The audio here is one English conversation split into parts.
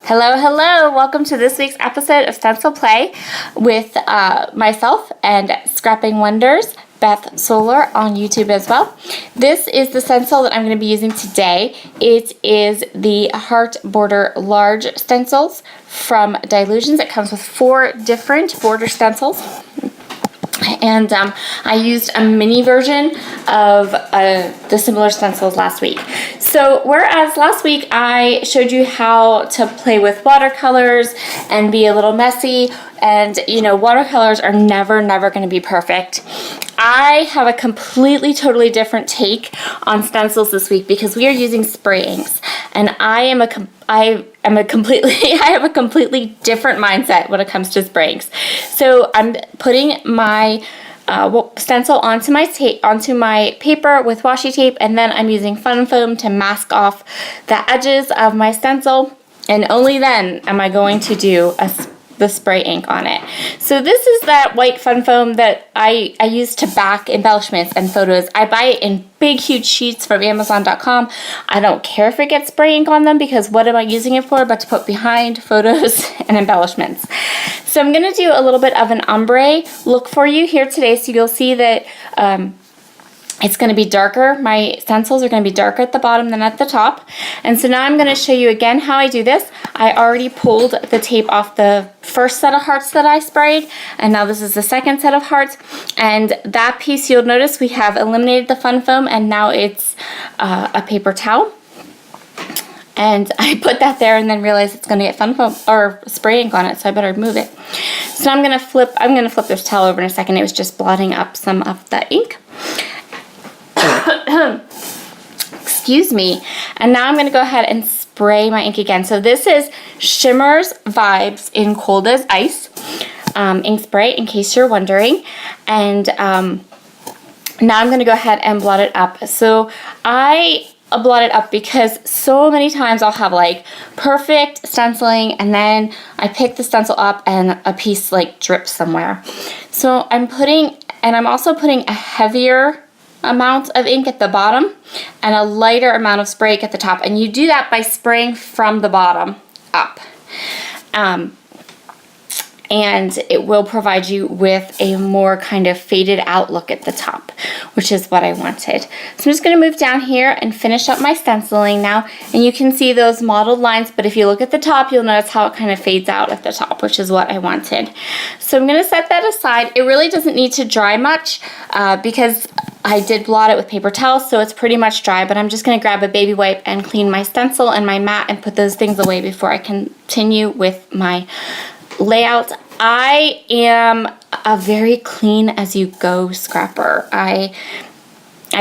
Hello, hello! Welcome to this week's episode of Stencil Play with myself and Scrapping Wonders, Beth Solar on YouTube as well. This is the stencil that I'm going to be using today. It is the Heart Border Large Stencils from Dylusions. It comes with 4 different border stencils. And I used a mini version of the similar stencils last week. So whereas last week I showed you how to play with watercolors and be a little messy, and you know, watercolors are never going to be perfect. I have a totally different take on stencils this week because we are using spray inks, and I have a completely different mindset when it comes to spray inks. So I'm putting my stencil onto my paper with washi tape, and then I'm using fun foam to mask off the edges of my stencil, and only then am I going to do the spray ink on it. So this is that white fun foam that I use to back embellishments and photos. I buy it in big huge sheets from Amazon.com. I don't care if it gets spray ink on them, because what am I using it for but to put behind photos and embellishments. So I'm going to do a little bit of an ombre look for you here today, so you'll see that it's going to be darker. My stencils are going to be darker at the bottom than at the top. And so now I'm going to show you again how I do this. I already pulled the tape off the first set of hearts that I sprayed, and now this is the second set of hearts. And that piece, you'll notice we have eliminated the fun foam, and now it's a paper towel. And I put that there and then realized it's going to get fun foam or spray ink on it, so I better move it. So now I'm going to flip this towel over in a second. It was just blotting up some of the ink. Excuse me. And now I'm going to go ahead and spray my ink again. So this is Shimmer's Vibes in Cold as Ice ink spray, in case you're wondering. And now I'm going to go ahead and blot it up. So I blot it up because so many times I'll have like perfect stenciling, and then I pick the stencil up and a piece like drips somewhere. So I'm also putting a heavier amount of ink at the bottom and a lighter amount of spray ink at the top, and you do that by spraying from the bottom up. And it will provide you with a more kind of faded out look at the top, which is what I wanted. So I'm just going to move down here and finish up my stenciling now, and you can see those mottled lines, but if you look at the top, you'll notice how it kind of fades out at the top, which is what I wanted. So I'm going to set that aside. It really doesn't need to dry much because I did blot it with paper towels, so it's pretty much dry, but I'm just going to grab a baby wipe and clean my stencil and my mat and put those things away before I continue with my layout. I am a very clean as you go scrapper. I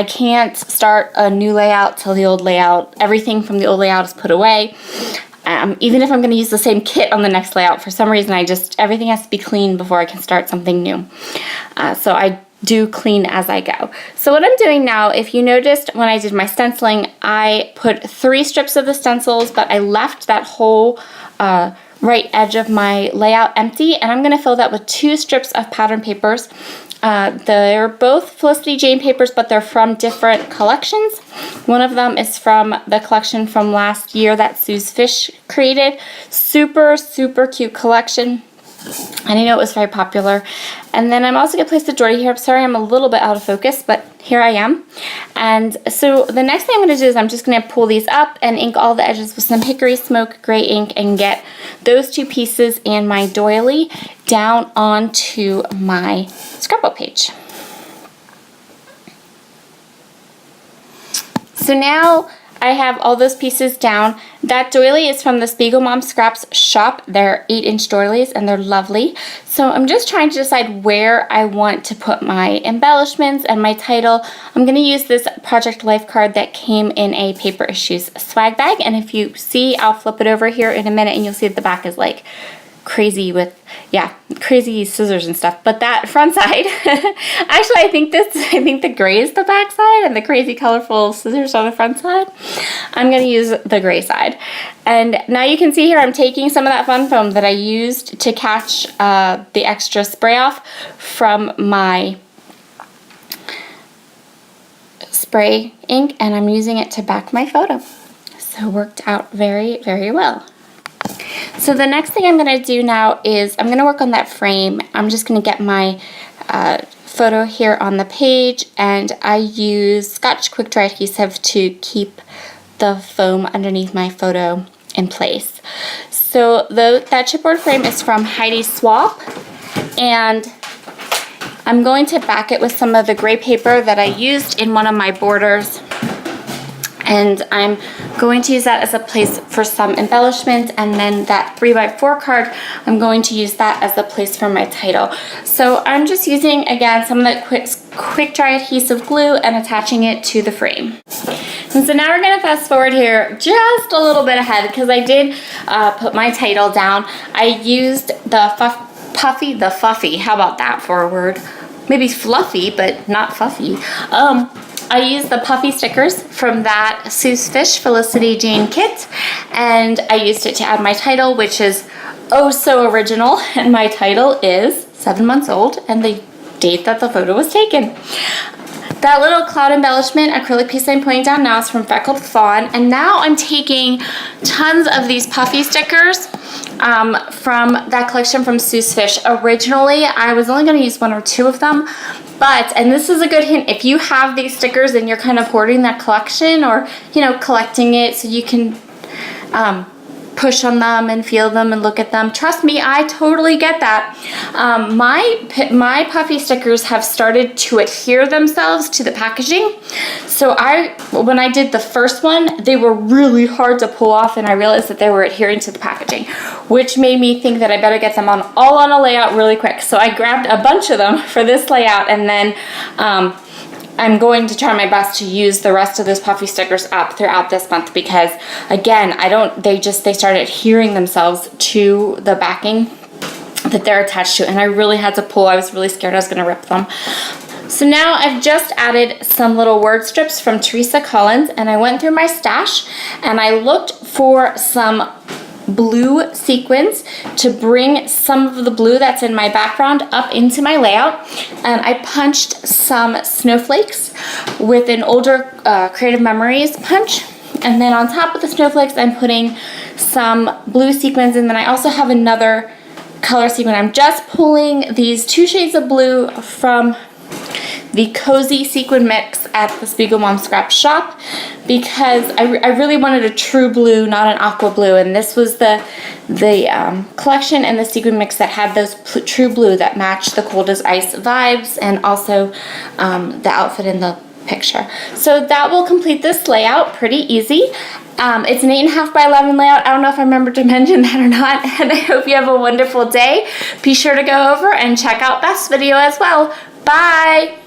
can't start a new layout till the old layout. Everything from the old layout is put away. Even if I'm going to use the same kit on the next layout, for some reason everything has to be clean before I can start something new. So I do clean as I go. So what I'm doing now, if you noticed when I did my stenciling, I put 3 strips of the stencils, but I left that whole right edge of my layout empty, and I'm going to fill that with 2 strips of pattern papers. They're both Felicity Jane papers, but they're from different collections. One of them is from the collection from last year that Sue's Fish created. Super cute collection, and I know it was very popular. And then I'm also going to place the Jordy here. I'm sorry I'm a little bit out of focus, but here I am. And so the next thing I'm going to do is I'm just going to pull these up and ink all the edges with some Hickory Smoke gray ink and get those 2 pieces and my doily down onto my scrapbook page. So now I have all those pieces down. That doily is from the Spiegel Mom Scraps shop. They're 8-inch doilies and they're lovely. So I'm just trying to decide where I want to put my embellishments and my title. I'm going to use this Project Life card that came in a Paper Issues swag bag. And if you see, I'll flip it over here in a minute and you'll see that the back is like crazy with, crazy scissors and stuff. But that front side, actually I think the gray is the back side and the crazy colorful scissors on the front side. I'm going to use the gray side. And now you can see here I'm taking some of that fun foam that I used to catch the extra spray off from my spray ink, and I'm using it to back my photo. So it worked out very well. So the next thing I'm going to do now is I'm going to work on that frame. I'm just going to get my photo here on the page, and I use Scotch Quick Dry adhesive to keep the foam underneath my photo in place. So that chipboard frame is from Heidi Swap, and I'm going to back it with some of the gray paper that I used in one of my borders, and I'm going to use that as a place for some embellishments, and then that 3x4 card, I'm going to use that as the place for my title. So I'm just using, again, some of that quick dry adhesive glue and attaching it to the frame. And so now we're going to fast forward here just a little bit ahead, because I did put my title down. I used the Fuffy, how about that for a word? Maybe fluffy, but not fuffy. I used the puffy stickers from that Seuss Fish Felicity Jane kit, and I used it to add my title, which is oh so original, and my title is 7 months old and the date that the photo was taken. That little cloud embellishment acrylic piece I'm putting down now is from Freckled Fawn, and now I'm taking tons of these puffy stickers from that collection from Seuss Fish. Originally, I was only going to use 1 or 2 of them, but, and this is a good hint, if you have these stickers and you're kind of hoarding that collection, or, you know, collecting it so you can push on them and feel them and look at them. Trust me, I totally get that. My puffy stickers have started to adhere themselves to the packaging. So when I did the first one, they were really hard to pull off, and I realized that they were adhering to the packaging, which made me think that I better get them all on a layout really quick. So I grabbed a bunch of them for this layout, and then I'm going to try my best to use the rest of those puffy stickers up throughout this month, because again, they started adhering themselves to the backing that they're attached to, and I really had to pull. I was really scared I was going to rip them. So now I've just added some little word strips from Teresa Collins, and I went through my stash and I looked for some blue sequins to bring some of the blue that's in my background up into my layout, and I punched some snowflakes with an older Creative Memories punch, and then on top of the snowflakes I'm putting some blue sequins, and then I also have another color sequin. I'm just pulling these 2 shades of blue from the Cozy Sequin Mix at the Spiegel Mom Scrap Shop, because I really wanted a true blue, not an aqua blue, and this was the collection and the sequin mix that had those true blue that matched the Cold as Ice vibes, and also the outfit in the picture. So that will complete this layout. Pretty easy. It's an 8.5 by 11 layout. I don't know if I remember to mention that or not, and I hope you have a wonderful day. Be sure to go over and check out Beth's video as well. Bye!